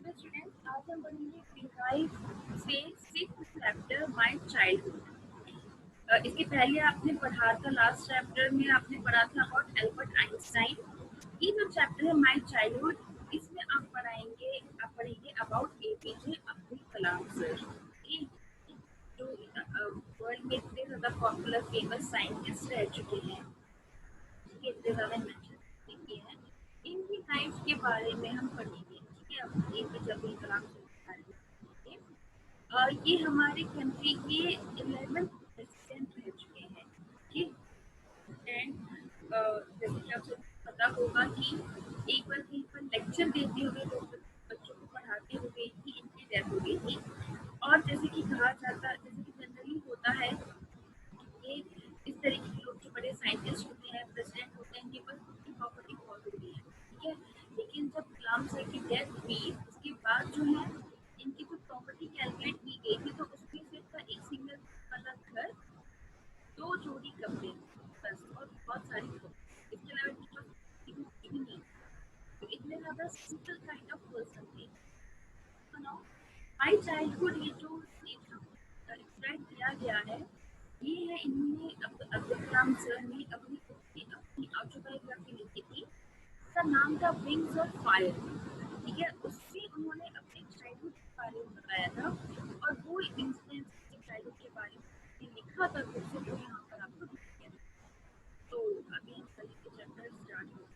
Student, आज हम पढ़ेंगे रिवाइव से सिक्स्थ चैप्टर माय चाइल्डहुड। इसके पहले आपने पढ़ा था, लास्ट चैप्टर में आपने पढ़ा था अबाउट एल्बर्ट आइंस्टाइन। ये जो चैप्टर है माय चाइल्डहुड, इसमें आप पढ़ेंगे about APJ Abdul Kalam sir. ये जो वर्ल्ड में इतने ज़्यादा पॉपुलर फेमस साइंटिस्ट रह चुके हैं, ये इतने ज़्यादा मेंशन किए हैं, इनकी लाइफ के बारे में हम पढ़ेंगे। ठीक है, अब एपीजे अब्दुल कलाम सर के बारे में पढ़ेंगे। ये हमारे कंट्री के 11th प्रेसिडेंट रह चुके हैं। ठीक, एंड जैसे कि आपको पता होगा कि एक बार कहीं पर लेक्चर देते हुए लोग बच्चों को पढ़ाते हुए ही इनकी डेथ हो गई थी। और जैसे कि कहा जाता, जैसे कि जनरली होता है, ये इस तरीके के लोग जो बड़े साइंटिस्ट होते हैं, प्रेसिडेंट होते हैं, इनके पास उनकी प्रॉपर्टी बहुत होती है। ठीक है, लेकिन जब कलाम सर की डेथ हुई उसके बाद जो है इनकी जो प्रॉपर्टी कैलकुलेट की गई थी, तो उसमें सिर्फ था एक सिंगल वाला घर, दो जोड़ी कपड़े, बस, और बहुत सारी बुक्स। इसके अलावा इनके पास कुछ भी नहीं। तो इतने ज़्यादा सिंपल काइंड ऑफ पर्सन थे। तो नाउ माय चाइल्डहुड, ये जो डिस्क्राइब किया गया है, ये है इन्होंने अब्दुल कलाम सर ने अपनी ऑटोबायोग्राफी लिखी थी। उसका नाम था विंग्स ऑफ फायर। ठीक है, उसमें उन्होंने अपने चाइल्डहुड के बारे में बताया था, और वो इंसिडेंट्स अपने चाइल्डहुड के बारे में लिखा था खुद से, जो यहाँ पर आपको दिख गया। तो अभी हम कल के चैप्टर स्टार्ट हो।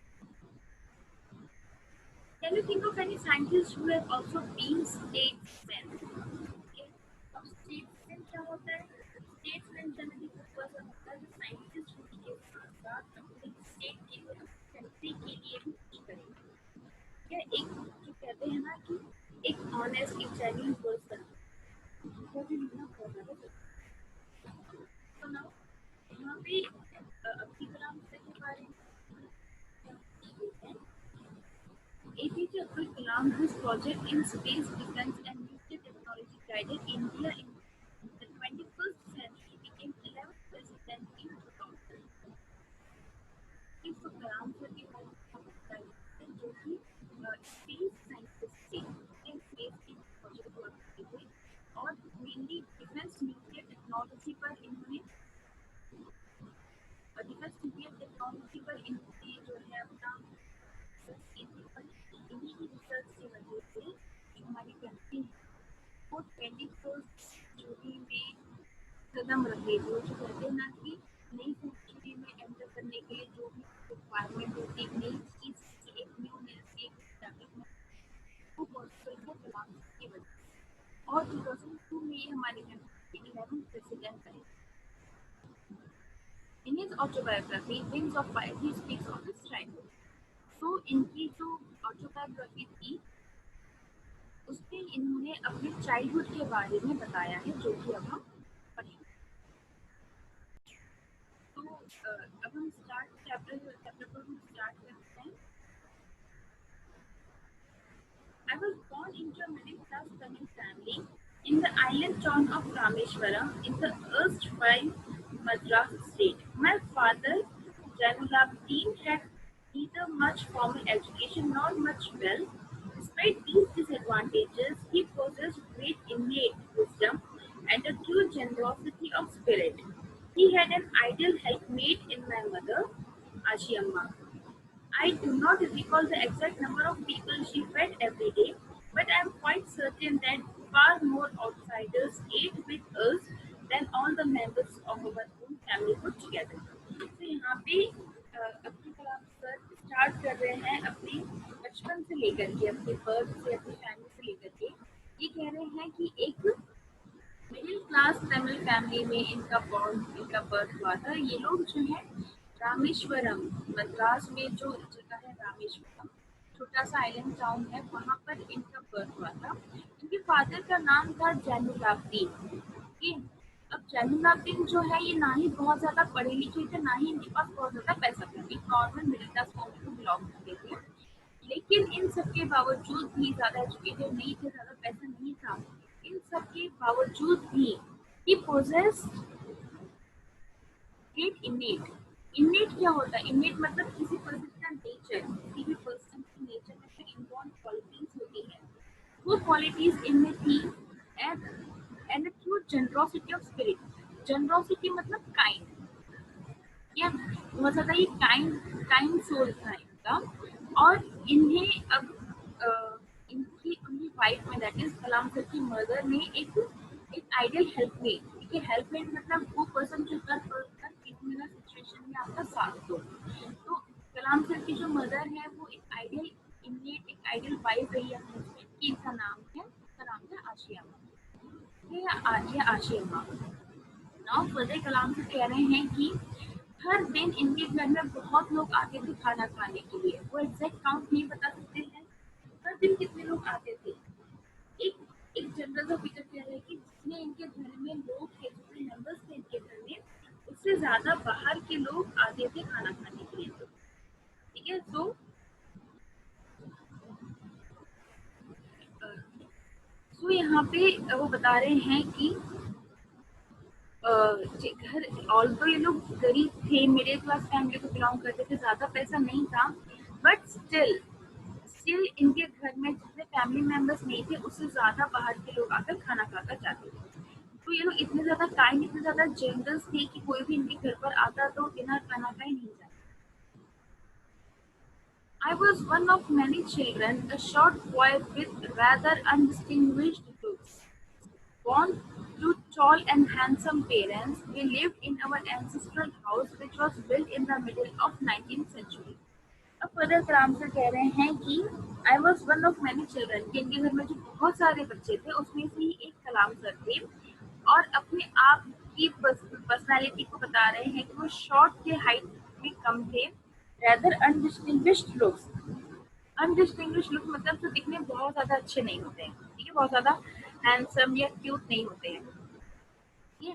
Can you think of any scientists who have also been statesmen? Okay, अब statesman क्या होता है? Statesman जनरली वो पर्सन होता है जो साइंटिस्ट होने के साथ साथ अपने स्टेट के लिए, अपनी कंट्री के लिए भी कुछ करे। ठीक है, एक जो कहते हैं ना कि एक ऑनेस्ट, एक जेन्युइन पर्सन, वो भी मिलना बहुत ज़्यादा जरूरी है। तो ना यहाँ पे अब्दुल कलाम सर के बारे में APJ Abdul Kalam, whose project in space defense and nuclear technology guided India in the 21st century, became 11th president in 2000. इस कलाम सर के बारे में आपको बताइए, जो कि स्पेस साइंटिस्ट थे, स्पेस के प्रोजेक्ट वर्क करते थे, और मेनली डिफेंस न्यूक्लियर टेक्नोलॉजी पर इन्होंने जो है अपना इन्हीं की रिसर्च की वजह से जो हमारी कंट्री है वो 21st century में कदम रखे। जो जो कहते हैं ना कि नई सेंचुरी में एंटर करने के लिए जो भी रिक्वायरमेंट होती है, नई चीज़ की, एक न्यूनेस, एक डेवलपमेंट, वो पॉसिबल है कलाम की वजह से। और 2002 में ये हमारी कंट्री के 11th प्रेसिडेंट बने। In his autobiography, Wings of Fire, he speaks of his childhood. तो इनकी जो ऑटोबायोग्राफी थी उसमें इन्होंने अपने चाइल्डहुड के बारे में बताया है, जो कि अब हम पढ़ेंगे। तो अब हम चैप्टर को स्टार्ट करते हैं। I was born into a middle-class Tamil family in the island town of Rameshwaram in the erstwhile Madras state. My father, Jainulabdin, had neither much formal education nor much wealth. Despite these disadvantages, he possessed great innate wisdom and a true generosity of spirit. He had an ideal helpmate in my mother, Ashiyamma. I do not recall the exact number of people she fed every day, but I am quite certain that far more outsiders ate with us than all the members of our own family put together. तो यहाँ पे Abdul Kalam sir start कर रहे हैं अपने बचपन से लेकर के, अपने बर्थ से, अपनी फैमिली से लेकर के। ये कह रहे हैं कि एक मिडिल क्लास तमिल फैमिली में इनका बर्थ हुआ था। ये लोग जो है रामेश्वरम, मद्रास में जो जगह है रामेश्वरम, छोटा सा आइलैंड टाउन है, वहाँ पर इनका बर्थ हुआ था। इनके फादर का नाम था जैनुलाब्दीन। ओके, अब जैनुलाब्दीन जो है ये ना ही बहुत ज़्यादा पढ़े लिखे थे, ना ही इनके पास बहुत ज़्यादा पैसा था। एक नॉर्मल मिडिल क्लास फैमिली को बिलोंग करते थे, लेकिन इन सब के बावजूद भी, ज़्यादा एजुकेटेड नहीं थे, ज़्यादा पैसा नहीं था, इन सब के बावजूद भी he possessed great innate क्या होता है? innate मतलब किसी पर्सन का नेचर, किसी भी पर्सन की नेचर में जो इनबॉर्न क्वालिटीज होती है, वो क्वालिटीज इनमें थी and and through generosity of spirit. Generosity मतलब काइंड, या बहुत ज्यादा ये काइंड काइंड सोल था इनका। और इन्हें अब अ, इनकी उनकी वाइफ में दैट इज कलाम सर की मदर ने एक एक आइडियल हेल्पमेट, ठीक है, हेल्पमेट मतलब वो पर्सन जो हर किसी भी सिचुएशन में आपका साथ दो। तो कलाम सर की जो मदर है वो एक आइडियल इमेट, एक आइडियल वाइफ रही है अपने husband की। इनका नाम है, इसका नाम है आशिया अम्मा। ये आशिया अम्मा। नाउ फर्दर कलाम सर कह रहे हैं कि हर दिन इनके घर में बहुत लोग आते थे खाना खाने के लिए। वो एग्जैक्ट काउंट नहीं बता सकते हैं, हर दिन कितने लोग आते थे। एक एक जनरल सा फिगर कह रहे हैं कि जितने इनके घर में लोग थे, जितने मेंबर्स थे इनके घर में, उससे ज्यादा बाहर के लोग आते थे खाना खाने के लिए। ठीक है, सो यहाँ पे वो बता रहे हैं कि घर, ऑल्दो ये लोग गरीब थे, मिडिल क्लास फैमिली को बिलोंग करते थे, ज्यादा पैसा नहीं था, बट स्टिल स्टिल इनके घर में जितने फैमिली मेंबर्स नहीं थे उससे ज्यादा बाहर के लोग आकर खाना खाकर जाते थे। तो ये लोग इतने ज्यादा काइंड, इतने ज्यादा जेनरस थे कि कोई भी इनके घर पर आता तो बिना खाना खाए नहीं जाता। I was one of many children, a short boy with rather undistinguished looks. Born to tall and handsome parents, we lived in our ancestral house, which was built in the middle of 19th century. अब further कलाम sir कह रहे हैं कि I was one of many children, कि इनके घर में जो बहुत सारे बच्चे थे उसमें से ही एक कलाम सर थे। और अपने आप की पर्सनालिटी को बता रहे हैं कि वो शॉर्ट थे, हाइट में कम थे, रैदर अनडिस्टिंग्विश्ड लुक्स। अनडिस्टिंग्विश लुक मतलब जो दिखने में बहुत ज्यादा अच्छे नहीं होते हैं, ठीक है, बहुत ज्यादा हैंडसम या क्यूट नहीं होते हैं। ठीक है,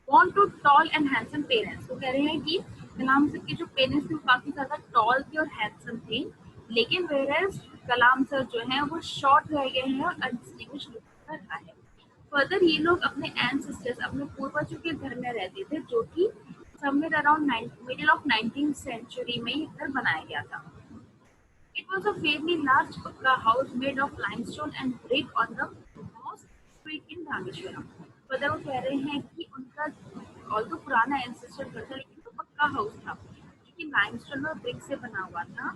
born to tall and handsome parents, वो कह रहे हैं कि कलाम सर के जो पेरेंट्स थे वो काफी ज्यादा टॉल थे और हैंडसम थे, लेकिन वेयरएज कलाम सर जो हैं वो शॉर्ट रह गए हैं और अनडिस्टिंग्विश लुक का रहा है। फर्दर ये लोग अपने एंसेस्टर्स, अपने पूर्वजों के घर में रहते थे, जो कि somewhere around middle of 19th century में ये घर बनाया गया था। It was a fairly large pucca house made of limestone and brick on the Moss Street in Rameshwaram. Further वो कह रहे हैं कि उनका और तो पुराना एंसेस्टर घर था, लेकिन वो पक्का हाउस था जो कि लाइमस्टोन और ब्रिक से बना हुआ था।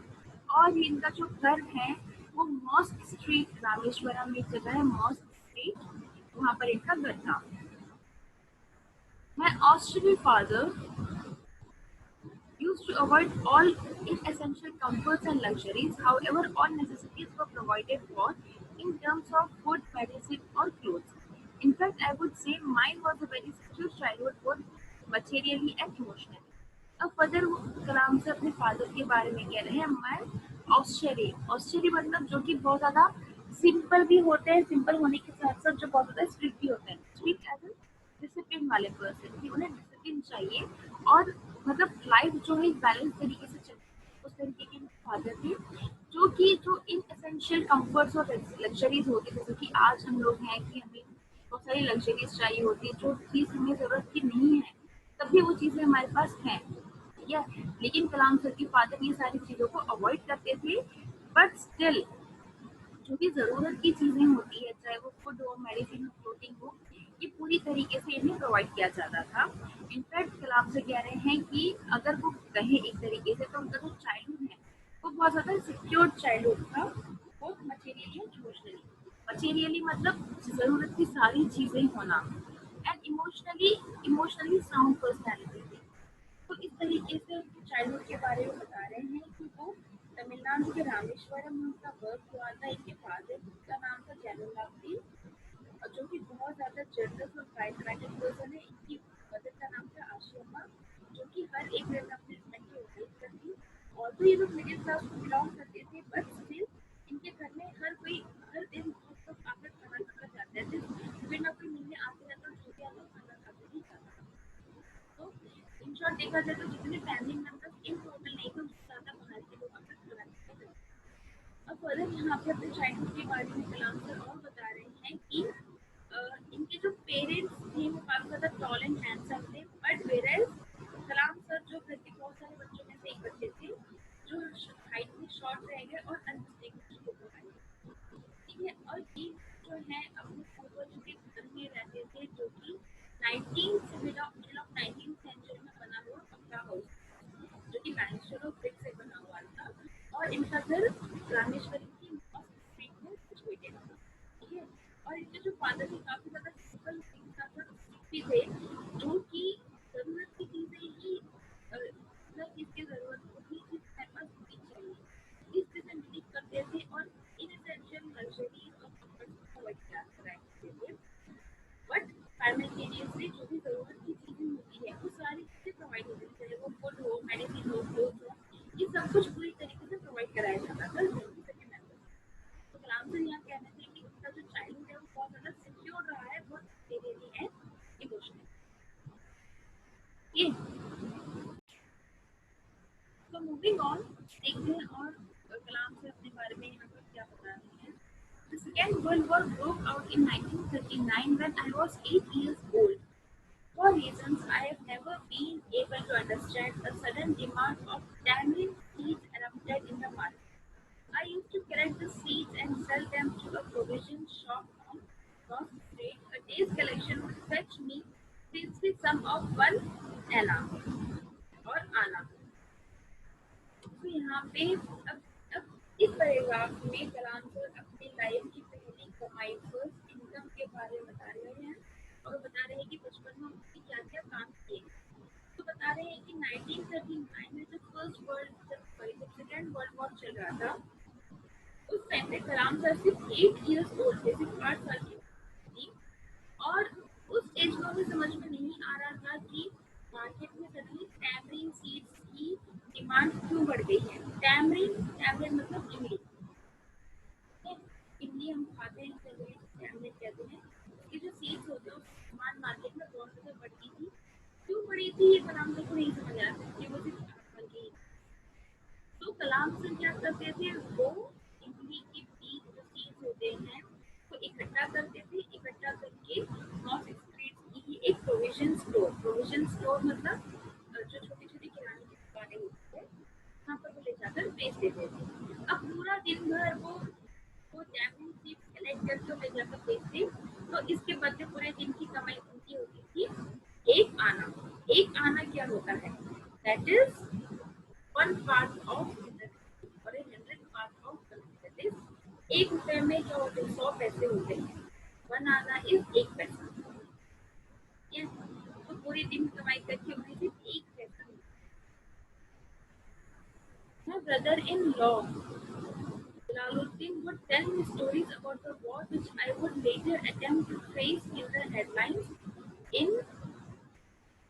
और इनका जो घर है वो मॉस्क स्ट्रीट, रामेश्वरम में एक जगह है मॉस्क स्ट्रीट, वहाँ पर इनका घर था। My Australian father used to avoid all inessential comforts and luxuries. However, all necessities were provided for in terms of food, medicine, or clothes. In fact, I would say mine was a very secure childhood, both materially and emotionally. अब further कलाम से अपने father के बारे में कह रहे हैं, मैं ऑस्ट्रेलिया मतलब जो कि बहुत ज्यादा सिंपल भी होते हैं, सिंपल होने के साथ साथ जो बहुत ज्यादा स्ट्रिक्ट भी होते हैं, स्ट्रिक्ट एज डिसिप्लिन वाले पर्सन, कि उन्हें डिसिप्लिन चाहिए और मतलब लाइफ जो है बैलेंस तरीके से चलती, उस तरीके के फादर थे। जो कि जो इन एसेंशियल कंफर्ट्स और लग्जरीज होती है, जैसे कि आज हम लोग हैं कि हमें बहुत सारी लग्जरीज चाहिए होती है, जो चीज़ हमें ज़रूरत की नहीं है तभी वो चीज़ें हमारे पास हैं, ठीक है। लेकिन कलाम सर के फादर ये सारी चीज़ों को अवॉइड करते थे, बट स्टिल जो भी ज़रूरत की चीज़ें होती है, चाहे वो फूड हो, मेडिसिन हो, क्लोथिंग हो, ये पूरी तरीके से इन्हें प्रोवाइड किया जाता था। इनफैक्ट कलाम से कह रहे हैं कि अगर वो कहें एक तरीके से तो उनका जो चाइल्डहुड है वो बहुत ज़्यादा सिक्योर चाइल्डहुड था, both materially and emotionally. Materially मतलब ज़रूरत की सारी चीज़ें होना, and emotionally emotionally sound personality थी। तो इस तरीके से उनके चाइल्डहुड के बारे में बता रहे हैं कि वो तमिलनाडु के रामेश्वरम में उनका बर्थ हुआ था। इनके फादर का नाम था जैनुलाब्दीन, और जो कि बहुत ज़्यादा जनरस और काइंड पर्सन है। इनकी मदर का नाम था आशिमा, जो कि हर एक दिन अपने हस्बैंड की हेल्प करती। और तो ये लोग मिडिल क्लास को बिलोंग करते थे, बट स्टिल इनके घर में हर कोई हर दिन बहुत लोग आकर खाना खाकर जाते थे, कोई ना कोई मिलने आते रहता, जो भी आता खाना खाकर ही जाता। तो इन शॉर्ट देखा जाए तो जितने फैमिली मेंबर्स इन टोटल नहीं थे उससे ज़्यादा बाहर के लोग अपना खाना खाते थे। अब फर्दर यहाँ पे अपने चाइल्डहुड के बारे में कलाम सर और बता रहे हैं कि इनके जो पेरेंट्स थे वो काफ़ी ज़्यादा टॉल एंड हैंडसम थे, बट वेयरएज कलाम सर जो घर के बहुत सारे बच्चों में से एक बच्चे थे जो हाइट में शॉर्ट रह गए और अनडिस्टिंग्विश्ड हो गए, ठीक है। और ये हैं अपने पूर्वज के घर में रहते थे, जो कि 19 से मिड ऑफ 19 सेंचुरी में बना हुआ पक्का हाउस, जो कि मैन्चेस्टर और ब्रिक से बना हुआ था। और इनका घर रामेश्वरी की मॉस्क स्ट्रीट में सिचुएटेड था। ठीक है। और इनके जो फादर थे काफी ज्यादा सिंपल इंसान भी थे, जो कि जरूरत की चीजें ही मतलब जिसकी जरूरत होती चीज हमारे पास होनी चाहिए, इस चीजें बिलीव करते थे और इन एसेंशियल लग्जरीज और कंफर्ट्स को अवॉइड करते थे। बट साइमल्टेनियसली जो भी जरूरत की चीजें होती है वो सारी चीजें प्रोवाइड होती है, चाहे वो फूड हो, मेडिसिन हो, क्लोथ हो, ये सब कुछ पूरी तरीके से प्रोवाइड कराया जाता था फैमिली के मेंबर्स। तो कलाम सर यहाँ कहने थे कि उनका जो चाइल्डहुड है वो बहुत ज्यादा सिक्योर रहा है, बहुत स्टेबल है इमोशनली। ये तो मूविंग ऑन, देखते हैं और कलाम सर अपने बारे में यहाँ पर क्या बता रहे हैं। The Second World War broke out in 1939 when I was 8 years old. For reasons I have never been able to understand, a sudden demand of tamarind seeds erupted in the market. I used to collect the seeds and sell them to a provision shop on Cross Street. A day's collection would fetch me princely sum of 1 anna or anna. तो यहाँ पे अब इस paragraph में कलाम sir अपनी life की पहली कमाई, फर्स्ट इनकम के बारे में बता रहे हैं और बता रहे हैं कि बचपन में उन्होंने क्या क्या काम किए। तो बता रहे हैं कि 1939 में जब सेकेंड वर्ल्ड वॉर चल रहा था, उस टाइम पे कलाम सर सिर्फ 8 इयर्स ओल्ड थे, सिर्फ 8 साल की थी। और उस एज में उन्हें समझ में नहीं आ रहा था कि मार्केट में सडनली टैमरिन सीड्स की डिमांड क्यों बढ़ गई है। टैमरिन टैमरिन मतलब इमली, इमली हम खाते हैं, चलिए टैमरिन कहते हैं। इसके जो सीड्स होते हैं उसकी डिमांड मार्केट में बहुत ज़्यादा बढ़ती थी। क्यों बढ़ी थी ये कलाम सर को नहीं समझ आ रहा था कि वो सिर्फ 8 साल की। तो कलाम सर क्या करते थे, वो इमली के बीज जो सीड्स होते हैं वो इकट्ठा करते थे, इकट्ठा करके नॉर्थ स्ट्रीट की एक प्रोविजन स्टोर मतलब जो छोटी छोटी किराने की दुकानें होती है वहाँ पर वो ले जाकर बेच देते थे। अब पूरा दिन भर वो जैमून सीड्स कलेक्ट करके ले जाकर बेचते, तो इसके बदले पूरे दिन की कमाई उनकी होती थी 1 आना। 1 आना क्या होता है, दैट इज 1 part of 100 और 100 part of 100, that is 1 रुपए में क्या होते हैं, 100 पैसे होते हैं। 1 आना इज 1 पैसा। Yes. तो पूरे दिन कमाई करके उन्हें सिर्फ 1 पैसा मिलता है। My brother-in-law Jalaluddin would tell me stories about the war which I would later attempt to trace in the headlines. In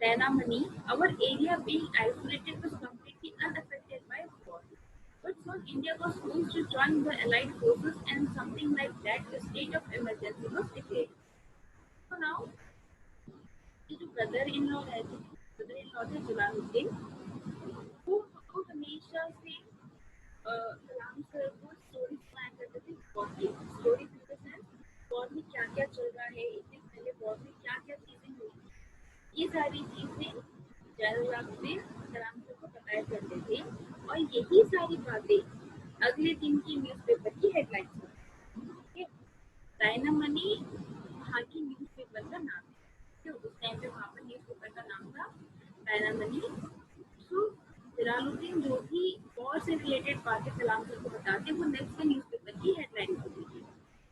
Ranamani, our area being isolated was completely unaffected by war. But soon India was forced to join the Allied forces and something like that, a state of emergency was declared. So now, ये जो brother in law थे जलालुद्दीन, वो हमेशा से कलाम sir को story सुनाया करते थे वॉर की। Story in the sense war में क्या क्या चल रहा है, एक दिन पहले वॉर में क्या क्या चीजें हुई, ये सारी चीजें जलालुद्दीन कलाम सर को बताया करते थे। और यही सारी बातें अगले दिन की न्यूज़पेपर की हेडलाइंस में। डायनामनी वहाँ की न्यूज़पेपर का नाम है। तो उस टाइम पे वहाँ पर न्यूज़पेपर का नाम था डायनामनी। सो जलालुद्दीन जो भी वॉर से रिलेटेड बातें कलाम सर को बताते वो नेक्स्ट के न्यूज़पेपर की हेडलाइन होती थी।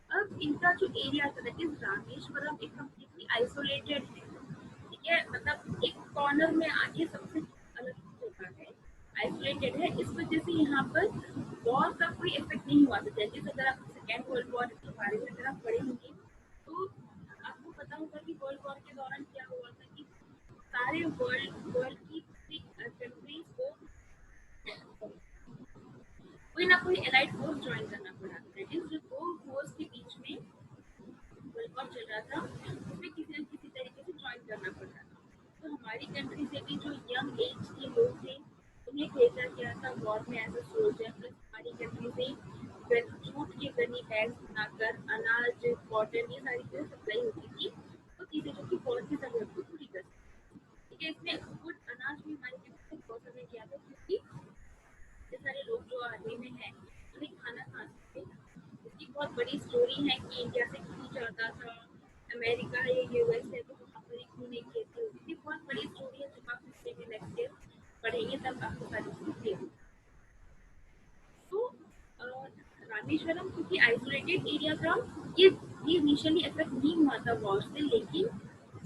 अब इनका जो एरिया था दैट इज रामेश्वरम, एक कम्प्लीटली आइसोलेटेड है। ठीक है, मतलब एक कॉर्नर में आके सबसे अलग जगह है, आइसोलेटेड है। इस वजह से यहाँ पर वॉर का कोई इफेक्ट नहीं हुआ था। जैसे अगर आप सेकेंड वर्ल्ड वॉर के बारे में अगर आप पढ़े होंगे तो आपको पता होगा कि वर्ल्ड वॉर के दौरान क्या हुआ था कि सारे वर्ल्ड वर्ल्ड की कंट्रीज को कोई ना कोई एलाइड फोर्स ज्वाइन करना पड़ा। दैट इज जो दो फोर्स के बीच में वर्ल्ड वॉर चल रहा था उसमें किसी न किसी तरीके से ज्वाइन करना पड़ रहा था। तो हमारी कंट्री से भी जो यंग एज के लोग थे उन्हें भेजा गया था वॉर में एज अ सोल्जर। प्लस हमारी कंट्री से जूट के गनी बैग्स बनाकर अनाज, कॉटन, ये सारी चीज़ें सप्लाई होती थी, तो चीज़ें जो कि फौज की जरूरत को पूरी कर सकती। ठीक है, इसमें फूड अनाज भी हमारी कंट्री से बहुत समय किया था क्योंकि ये सारे लोग जो आर्मी में हैं उन्हें खाना खा सकते, इसकी बहुत बड़ी स्टोरी है कि इंडिया से क्यों जाता था अमेरिका या यूएस है, तो वहाँ पर ही क्यों नहीं खेती होती थी। बहुत बड़ी स्टोरी है, जब आप हिस्ट्री में नेक्स्ट पढ़ेंगे तब आपको सारी चीज़ें क्लियर होगी। तो अ, रामेश्वरम क्योंकि आइसोलेटेड एरिया था, ये ये इनिशियली अफेक्ट नहीं हुआ था वॉर से, लेकिन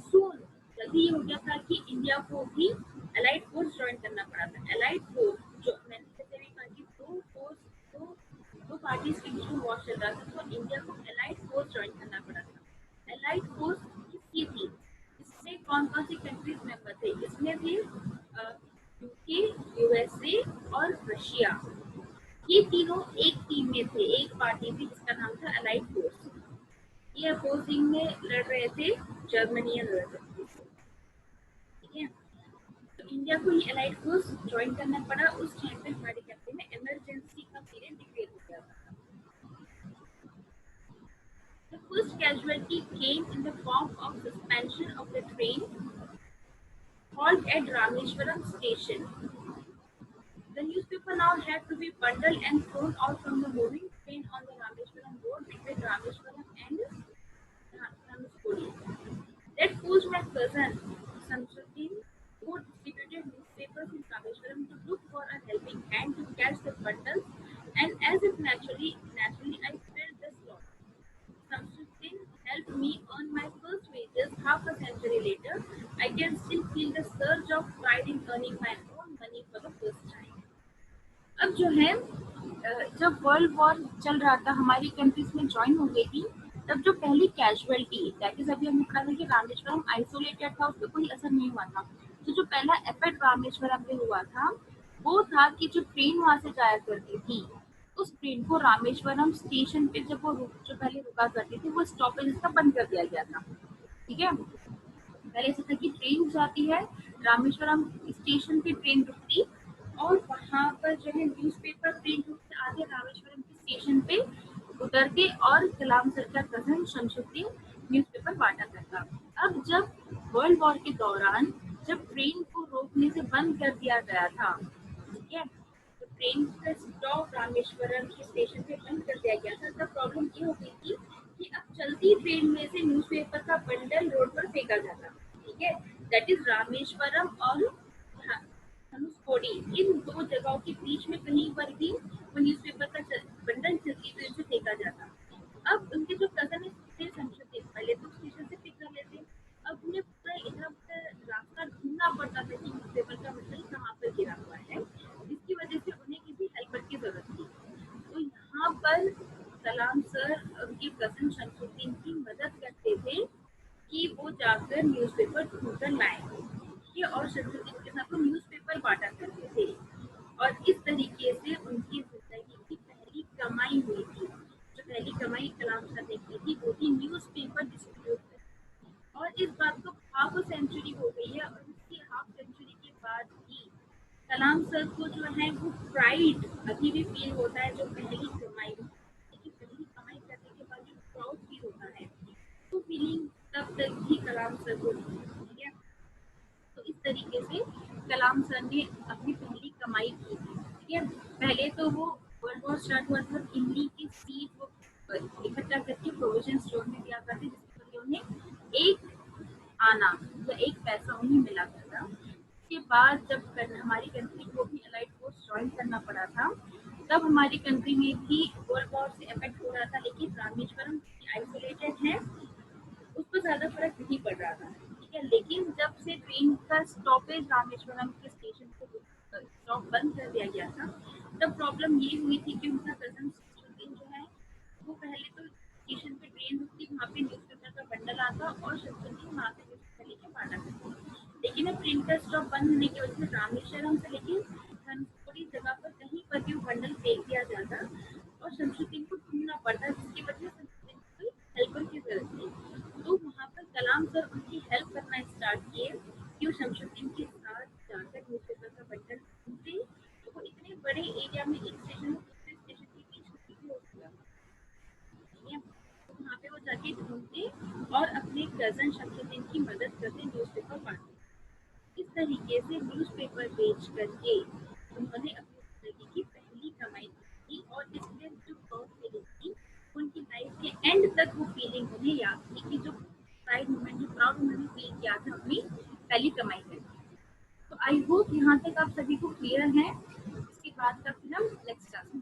सून जल्दी ये हो गया था कि इंडिया को भी अलाइड फोर्स ज्वाइन करना पड़ा था। अलाइड फोर्स जो मैंने जैसे भी कहा कि दो दो पार्टीज के बीच में वॉर चल रहा था, तो इंडिया को अलाइड फोर्स ज्वाइन करना पड़ा था। अलाइड फोर्स किसकी थी? इसमें कौन कौन सी कंट्रीज मेंबर थे? इसमें थे यूके, यूएसए और रशिया। ये तीनों एक टीम में थे, एक पार्टी थी जिसका नाम था अलाइड फोर्स। ये अपोजिंग में लड़ रहे थे जर्मनी और रशिया। ठीक है, तो इंडिया को ये अलाइड फोर्स ज्वाइन करना पड़ा। उस टाइम पे हमारे कंट्री में इमरजेंसी का पीरियड डिक्लेयर हो गया था। The first casualty came in the form of suspension of the train halt at Rameswaram station. The newspaper now had to be bundled and thrown out from the moving train on the Rameswaram road between Rameswaram and Dhanushkodi. That caused my cousin, Samsudin, who distributed newspapers in Rameswaram, to look for a helping hand to catch the bundles, and as if naturally I felt this loss. Samsudin helped me earn my first wages half a century later. I can still feel the surge of pride in earning my own money for the first time. अब जो है जब world war चल रहा था, हमारी countries में join हो गई थी, तब जो पहली कैजुअलिटी दैट इज, अभी हमने पढ़ा था कि रामेश्वरम आइसोलेटेड था, उस पर कोई असर नहीं हुआ था। तो जो पहला इफेक्ट रामेश्वरम पे हुआ था वो था कि जो ट्रेन वहां से जाया करती थी, उस ट्रेन को रामेश्वरम स्टेशन पे जब वो जो पहले रुका करती थी, वो स्टॉपेज इसका बंद कर दिया गया था। ठीक है, पहले ऐसा था कि ट्रेन जाती है, रामेश्वरम स्टेशन पे ट्रेन रुकती, और वहां पर जो है न्यूज़पेपर ट्रेन रूप से आगे रामेश्वरम के स्टेशन पे उतरते, और कलाम सर का कजन शमशुद्दीन न्यूज़पेपर बांटा करता। अब जब वर्ल्ड वॉर के दौरान जब ट्रेन को रोकने से बंद कर दिया गया था, ठीक है, तो ट्रेन का स्टॉप रामेश्वरम के स्टेशन पे बंद कर दिया गया था, तब प्रॉब्लम ये हो गई थी कि अब चलती ट्रेन में से न्यूज़पेपर का बंडल रोड पर फेंका जाता। ठीक है, दैट इज रामेश्वरम और धनुषकोडी, इन दो जगहों के बीच में कहीं पर भी वो न्यूज़पेपर का बंडल चलती ट्रेन से फेंका जाता। अब उनके जो कजन थे संशोधित, पहले तो स्टेशन से पिक कर लेते, अब उन्हें पूरा इधर उधर रास्ता ढूंढना पड़ता था कि न्यूज़पेपर का बंडल कहाँ पर गिरा हुआ है, जिसकी वजह से उन्हें किसी हेल्पर की जरूरत थी। तो यहाँ पर कलाम सर उनके कजन शमसुद्दीन की मदद करते थे कि वो जाकर न्यूज़पेपर ढूंढकर लाए। ये और शमसुद्दीन के साथ वो न्यूज़पेपर बांटा करते थे, और इस तरीके से उनकी जिंदगी की पहली कमाई हुई थी। जो पहली कमाई कलाम सर ने की थी वो थी न्यूज़पेपर डिस्ट्रीब्यूट करना। और इस बात को हाफ a सेंचुरी हो गई है, और इसकी हाफ सेंचुरी के बाद भी कलाम सर को जो है वो प्राइड अभी भी फील होता है, जो पहली कमाई, लेकिन पहली कमाई करने के बाद जो प्राउड फील होता है, वो फीलिंग तब तक भी कलाम सर को नहीं है। ठीक है, तो इस तरीके से कलाम सर ने अपनी पहली कमाई की थी। ठीक है, पहले तो वो वर्ल्ड वॉर स्टार्ट हुआ था, इमली की सीड वो इकट्ठा करके प्रोविजन स्टोर में दिया करते, जिसके बदले उन्हें एक आना, तो एक पैसा उन्हें मिला करता। उसके बाद जब हमारी कंट्री को भी अलाइड फोर्स ज्वाइन करना पड़ा था, तब हमारी कंट्री में भी वर्ल्ड वॉर से इफेक्ट हो रहा था, लेकिन रामेश्वरम आइसोलेटेड है, उसको ज्यादा फर्क नहीं पड़ रहा था। ठीक है, लेकिन जब से ट्रेन का स्टॉपेज रामेश्वरम के स्टेशन पे स्टॉप बंद कर दिया गया था, तब प्रॉब्लम ये हुई थी कि उनका कजन शमसुद्दीन जो है वो पहले तो स्टेशन पे ट्रेन रुकती, वहाँ पे न्यूज़पेपर का बंडल आता, और शमसुद्दीन वहाँ से न्यूज़पेपर लेके बांटा करते। लेकिन अब ट्रेन का स्टॉप बंद होने की वजह से रामेश्वरम से लेके धनसुरी जगह पर कहीं पर भी वो बंडल फेंक दिया जाता, और शमसुद्दीन को ढूंढना पड़ता, जिसकी वजह से शमसुद्दीन को कोई हेल्पर की जरूरत थी। तो वहाँ पर कलाम सर उनकी हेल्प करना स्टार्ट किए कि वो शमसुद्दीन के साथ जाकर न्यूज़पेपर का बंडल ढूंढते, तो वो इतने बड़े एरिया में एक स्टेशन से दूसरे स्टेशन के बीच में भी हो सकता था। ठीक है, तो वहाँ पे वो जाके ढूंढते और अपने कजन शमसुद्दीन की मदद करते न्यूज़पेपर बांटते। इस तरीके से न्यूज़पेपर बेच करके उन्होंने अपनी जिंदगी की पहली कमाई की थी, और इसमें जो प्राउड फीलिंग थी उनकी लाइफ के एंड तक वो फीलिंग उन्हें याद थी कि जो प्राइड मोमेंट, जो प्राउड मोमेंट फील किया था अपनी पहली कमाई करके। तो आई होप यहाँ तक आप सभी को क्लियर है। इसके बाद का फिर हम नेक्स्ट क्लास में